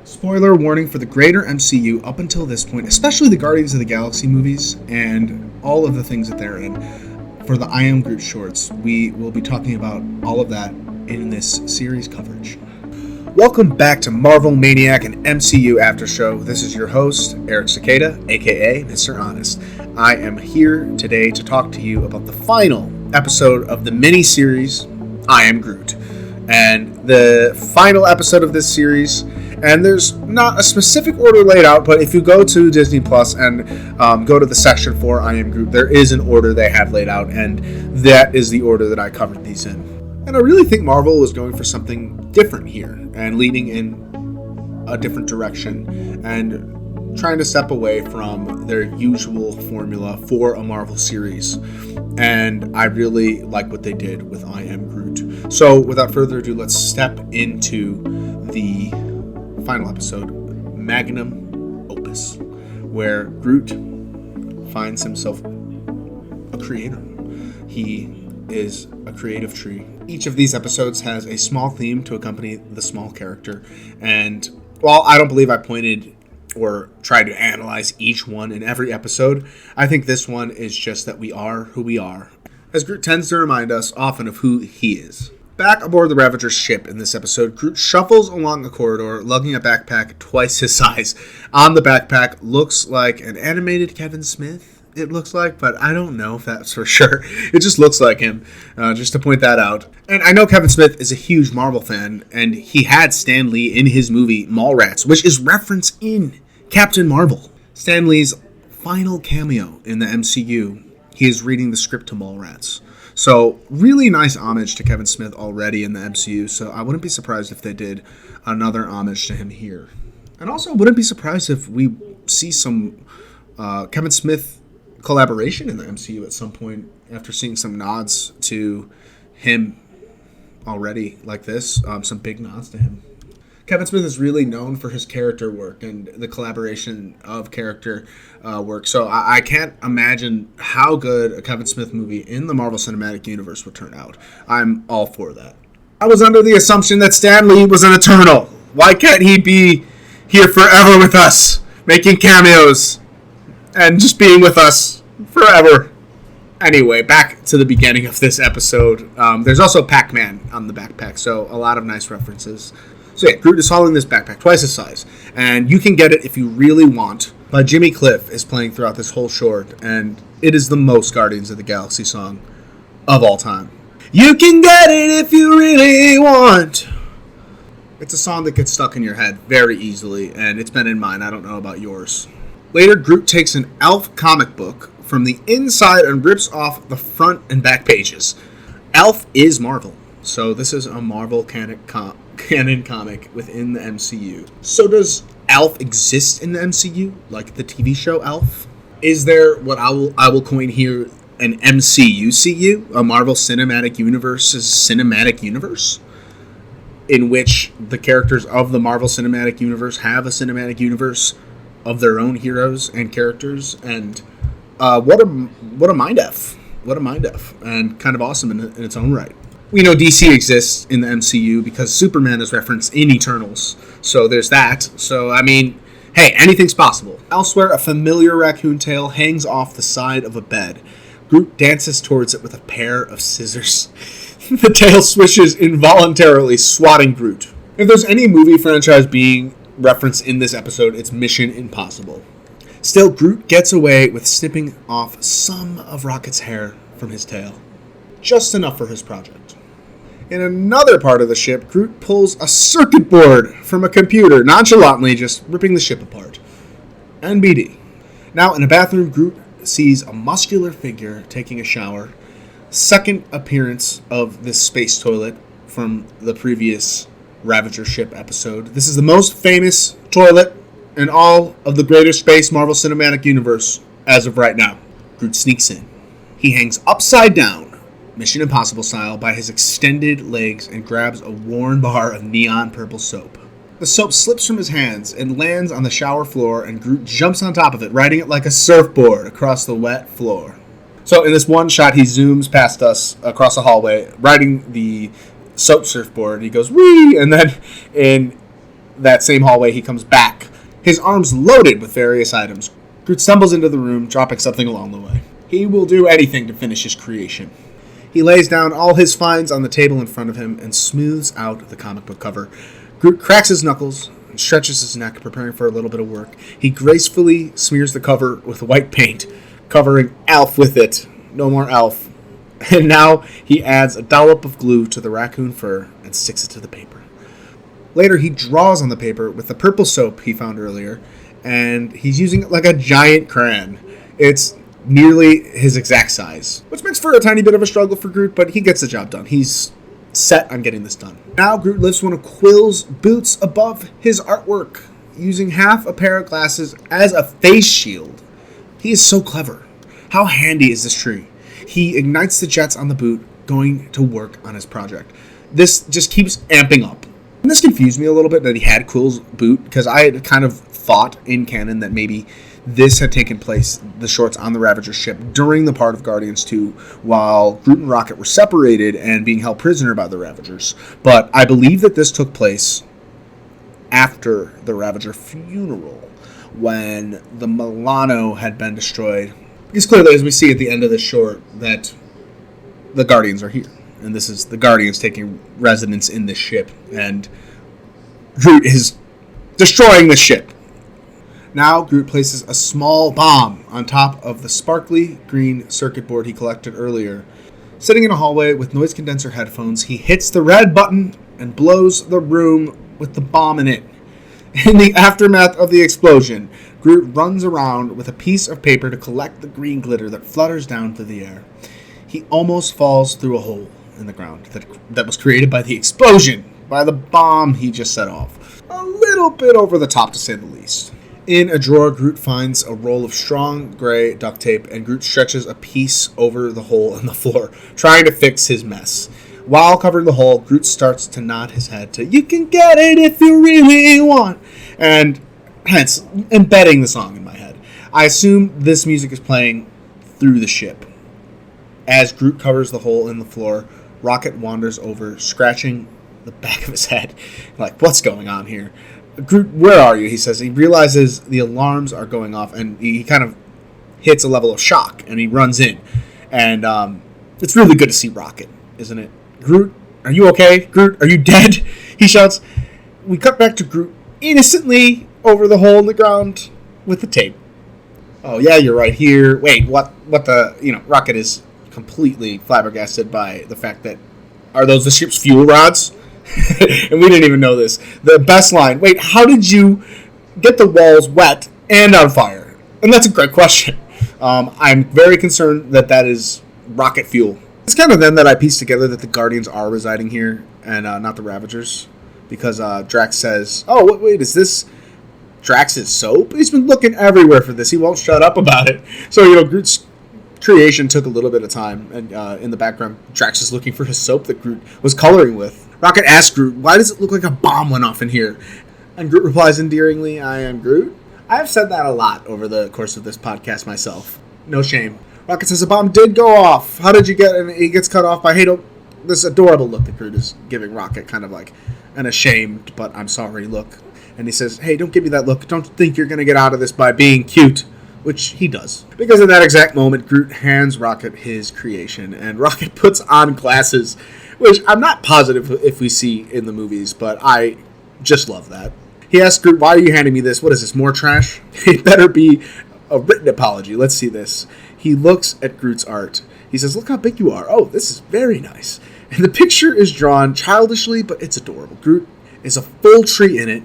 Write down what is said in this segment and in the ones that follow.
Spoiler warning for the greater MCU up until this point, especially the Guardians of the Galaxy movies and all of the things that they're in. For the I Am Groot shorts, we will be talking about all of that in this series coverage. Welcome back to Marvel Maniac and MCU After Show. This is your host, Eric Cicada, aka Mr. Honest. I am here today to talk to you about the final episode of the mini-series, I Am Groot. And the final episode of this series, and there's not a specific order laid out, but if you go to Disney Plus and go to the section for I Am Groot, there is an order they have laid out, and that is the order that I covered these in. And I really think Marvel was going for something different here, and leaning in a different direction, and trying to step away from their usual formula for a Marvel series. And I really like what they did with I Am Groot. So without further ado, let's step into the final episode, Magnum Opus, where Groot finds himself a creator. He is a creative tree. Each of these episodes has a small theme to accompany the small character, and while I don't believe I pointed or tried to analyze each one in every episode, I think this one is just that we are who we are, as Groot tends to remind us often of who he is. Back aboard the Ravager's ship in this episode, Groot shuffles along a corridor, lugging a backpack twice his size. On the backpack looks like an animated Kevin Smith, it looks like, but I don't know if that's for sure. It just looks like him, just to point that out. And I know Kevin Smith is a huge Marvel fan, and he had Stan Lee in his movie Mallrats, which is referenced in Captain Marvel. Stan Lee's final cameo in the MCU, he is reading the script to Mallrats. So, really nice homage to Kevin Smith already in the MCU, so I wouldn't be surprised if they did another homage to him here. And also, wouldn't be surprised if we see some Kevin Smith collaboration in the MCU at some point, after seeing some nods to him already like this, some big nods to him. Kevin Smith is really known for his character work and the collaboration of character work, so I can't imagine how good a Kevin Smith movie in the Marvel Cinematic Universe would turn out. I'm all for that. I was under the assumption that Stan Lee was an Eternal. Why can't he be here forever with us, making cameos and just being with us forever? Anyway, back to the beginning of this episode. There's also Pac-Man on the backpack, so a lot of nice references. So yeah, Groot is hauling this backpack twice his size, and you can get it if you really want. By Jimmy Cliff is playing throughout this whole short, and it is the most Guardians of the Galaxy song of all time. You can get it if you really want. It's a song that gets stuck in your head very easily, and it's been in mine. I don't know about yours. Later, Groot takes an Elf comic book from the inside and rips off the front and back pages. Elf is Marvel, so this is a Marvel canon comic within the MCU. So does Elf exist in the MCU, like the TV show Elf? Is there what I will coin here an MCU, a Marvel Cinematic Universe's cinematic universe, in which the characters of the Marvel Cinematic Universe have a cinematic universe of their own heroes and characters? And what a mind F. What a mind F. And kind of awesome in its own right. We know DC exists in the MCU because Superman is referenced in Eternals. So there's that. So, I mean, hey, anything's possible. Elsewhere, a familiar raccoon tail hangs off the side of a bed. Groot dances towards it with a pair of scissors. The tail swishes involuntarily, swatting Groot. If there's any movie franchise being referenced in this episode, it's Mission Impossible. Still, Groot gets away with snipping off some of Rocket's hair from his tail. Just enough for his project. In another part of the ship, Groot pulls a circuit board from a computer, nonchalantly just ripping the ship apart. NBD. Now, in a bathroom, Groot sees a muscular figure taking a shower. Second appearance of this space toilet from the previous Ravager ship episode. This is the most famous toilet in all of the greater space Marvel Cinematic Universe as of right now. Groot sneaks in. He hangs upside down, Mission Impossible style, by his extended legs and grabs a worn bar of neon purple soap. The soap slips from his hands and lands on the shower floor, and Groot jumps on top of it, riding it like a surfboard across the wet floor. So in this one shot, he zooms past us across the hallway, riding the soap surfboard. He goes, whee! And then in that same hallway, he comes back, his arms loaded with various items. Groot stumbles into the room, dropping something along the way. He will do anything to finish his creation. He lays down all his finds on the table in front of him and smooths out the comic book cover. Groot cracks his knuckles and stretches his neck, preparing for a little bit of work. He gracefully smears the cover with white paint, covering Alf with it. No more Alf. And now he adds a dollop of glue to the raccoon fur and sticks it to the paper. Later, he draws on the paper with the purple soap he found earlier, and he's using it like a giant crayon. It's nearly his exact size, which makes for a tiny bit of a struggle for Groot, but he gets the job done. He's set on getting this done. Now Groot lifts one of Quill's boots above his artwork, using half a pair of glasses as a face shield. He is so clever. How handy is this tree? He ignites the jets on the boot, going to work on his project. This just keeps amping up. And this confused me a little bit that he had Quill's boot, because I had kind of thought in canon that maybe this had taken place, the shorts on the Ravager ship, during the part of Guardians 2, while Groot and Rocket were separated and being held prisoner by the Ravagers. But I believe that this took place after the Ravager funeral, when the Milano had been destroyed. Because clearly, as we see at the end of this short, that the Guardians are here. And this is the Guardians taking residence in this ship. And Groot is destroying the ship. Now Groot places a small bomb on top of the sparkly green circuit board he collected earlier. Sitting in a hallway with noise condenser headphones, he hits the red button and blows the room with the bomb in it. In the aftermath of the explosion, Groot runs around with a piece of paper to collect the green glitter that flutters down through the air. He almost falls through a hole in the ground that was created by the explosion, by the bomb he just set off. A little bit over the top, to say the least. In a drawer, Groot finds a roll of strong gray duct tape, and Groot stretches a piece over the hole in the floor, trying to fix his mess. While covering the hole, Groot starts to nod his head to "You can get it if you really want," and hence embedding the song in my head. I assume this music is playing through the ship. As Groot covers the hole in the floor, Rocket wanders over, scratching the back of his head. Like, what's going on here? Groot, where are you? He says. He realizes the alarms are going off, and he kind of hits a level of shock, and he runs in. And it's really good to see Rocket, isn't it? Groot, are you okay? Groot, are you dead? He shouts. We cut back to Groot innocently over the hole in the ground with the tape. Oh, yeah, you're right here. Wait, what the, Rocket is completely flabbergasted by the fact that, are those the ship's fuel rods? And we didn't even know this. The best line, wait, how did you get the walls wet and on fire? And that's a great question. I'm very concerned that is rocket fuel. It's kind of then that I pieced together that the Guardians are residing here and not the Ravagers. Because Drax says, oh, wait, is this Drax's soap? He's been looking everywhere for this. He won't shut up about it. So, Groot's creation took a little bit of time. And in the background, Drax is looking for his soap that Groot was coloring with. Rocket asks Groot, why does it look like a bomb went off in here? And Groot replies endearingly, I am Groot. I've said that a lot over the course of this podcast myself. No shame. Rocket says a bomb did go off. How did you get it? And he gets cut off by, this adorable look that Groot is giving Rocket, kind of like an ashamed, but I'm sorry look. And he says, hey, don't give me that look. Don't think you're going to get out of this by being cute. Which he does. Because in that exact moment, Groot hands Rocket his creation, and Rocket puts on glasses, which I'm not positive if we see in the movies, but I just love that. He asks Groot, why are you handing me this? What is this, more trash? It better be a written apology. Let's see this. He looks at Groot's art. He says, look how big you are. Oh, this is very nice. And the picture is drawn childishly, but it's adorable. Groot is a full tree in it,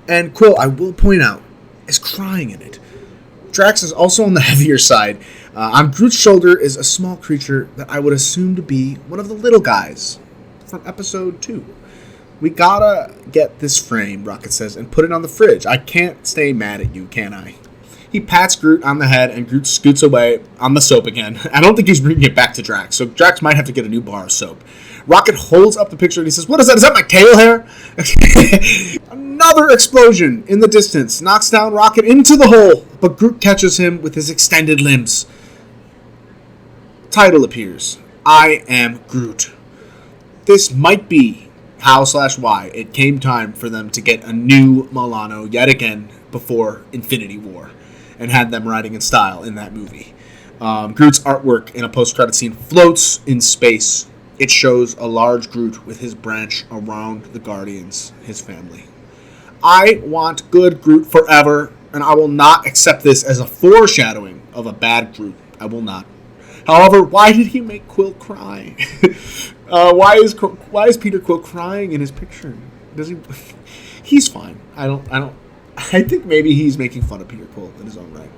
and Quill, I will point out, is crying in it. Drax is also on the heavier side. On Groot's shoulder is a small creature that I would assume to be one of the little guys from episode 2. We gotta get this frame, Rocket says, and put it on the fridge. I can't stay mad at you, can I? He pats Groot on the head, and Groot scoots away on the soap again. I don't think he's bringing it back to Drax, so Drax might have to get a new bar of soap. Rocket holds up the picture, and he says, what is that? Is that my tail hair? Another explosion in the distance knocks down Rocket into the hole, but Groot catches him with his extended limbs. Title appears. I am Groot. This might be how/why it came time for them to get a new Milano yet again before Infinity War, and had them riding in style in that movie. Groot's artwork in a post-credit scene floats in space. It shows a large Groot with his branch around the Guardians, his family. I want good Groot forever, and I will not accept this as a foreshadowing of a bad Groot. I will not. However, why did he make Quill cry? Why is Peter Quill crying in his picture? Does he? He's fine. I think maybe he's making fun of Peter Quill in his own right.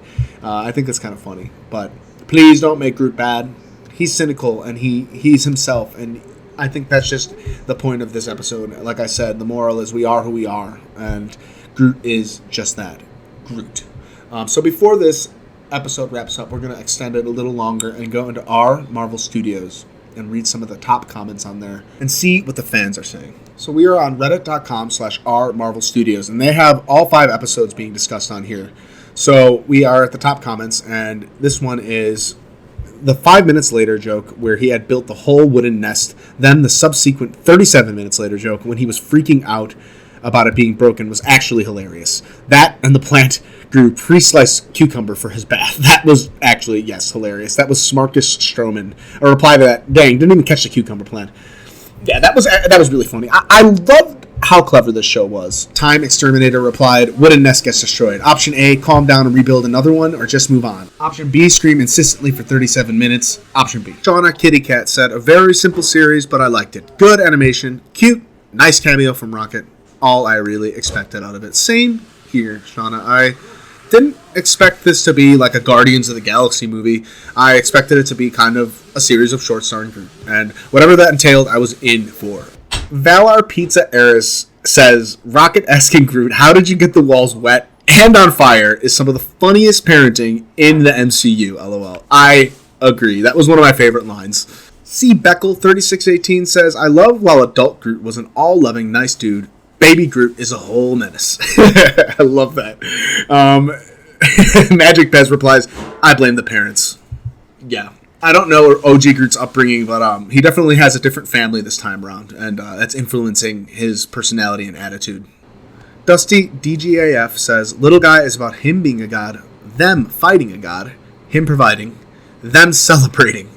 I think that's kind of funny. But please don't make Groot bad. He's cynical, and he's himself, and I think that's just the point of this episode. Like I said, the moral is we are who we are, and Groot is just that, Groot. So before this episode wraps up, we're going to extend it a little longer and go into our Marvel Studios and read some of the top comments on there and see what the fans are saying. So we are on reddit.com/rmarvelstudios, and they have all 5 episodes being discussed on here. So we are at the top comments, and this one is the 5 minutes later joke where he had built the whole wooden nest, then the subsequent 37 minutes later joke when he was freaking out about it being broken was actually hilarious. That and the plant grew pre-sliced cucumber for his bath. That was actually, yes, hilarious. That was Smarkus Stroman. A reply to that, dang, didn't even catch the cucumber plant. Yeah, that was really funny. I loved how clever this show was. Time Exterminator replied, wooden nest gets destroyed. Option A, calm down and rebuild another one, or just move on. Option B, scream insistently for 37 minutes. Option B. Shauna Kitty Cat said, a very simple series, but I liked it. Good animation, cute, nice cameo from Rocket. All I really expected out of it. Same here, Shauna. I didn't expect this to be like a Guardians of the Galaxy movie. I expected it to be kind of a series of shorts starring Groot. And whatever that entailed, I was in for. Valar Pizza Eris says, Rocket asking Groot, how did you get the walls wet and on fire is some of the funniest parenting in the MCU, lol. I agree. That was one of my favorite lines. C. Beckel 3618 says, I love while adult Groot was an all-loving, nice dude, baby Groot is a whole menace. I love that. Magic Pez replies, I blame the parents. Yeah. I don't know OG Groot's upbringing, but he definitely has a different family this time around, and that's influencing his personality and attitude. Dusty DGAF says, little guy is about him being a god, them fighting a god, him providing, them celebrating,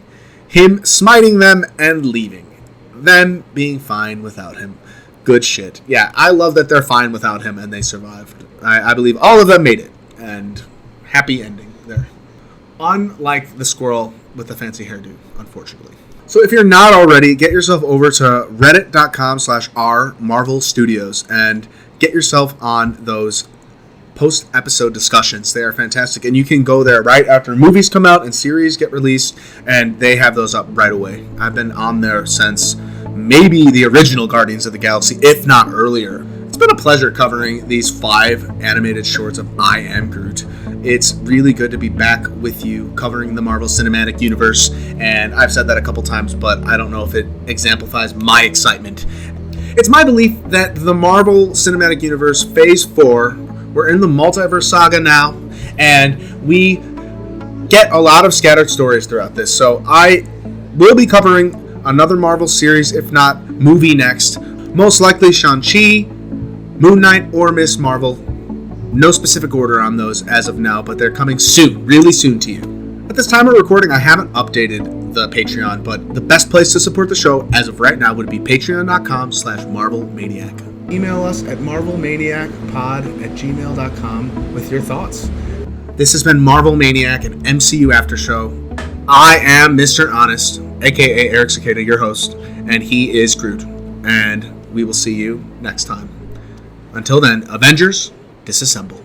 him smiting them and leaving, them being fine without him. Good shit. Yeah, I love that they're fine without him and they survived. I believe all of them made it, and happy ending there. Unlike the squirrel with the fancy hairdo, unfortunately. So if you're not already, get yourself over to reddit.com/rmarvelstudios and get yourself on those post-episode discussions. They are fantastic, and you can go there right after movies come out and series get released, and they have those up right away. I've been on there since maybe the original Guardians of the Galaxy, if not earlier. It's been a pleasure covering these 5 animated shorts of I Am Groot. It's really good to be back with you covering the Marvel Cinematic Universe, and I've said that a couple times, but I don't know if it exemplifies my excitement. It's my belief that the Marvel Cinematic Universe Phase 4, we're in the multiverse saga now, and we get a lot of scattered stories throughout this, so I will be covering another Marvel series, if not movie next. Most likely Shang-Chi, Moon Knight, or Miss Marvel. No specific order on those as of now, but they're coming soon, really soon to you. At this time of recording, I haven't updated the Patreon, but the best place to support the show as of right now would be patreon.com/marvelmaniac. Email us at marvelmaniacpod@gmail.com with your thoughts. This has been Marvel Maniac, an MCU after show. I am Mr. Honest, aka Eric Cicada, your host, and he is Groot. And we will see you next time. Until then, Avengers, disassemble.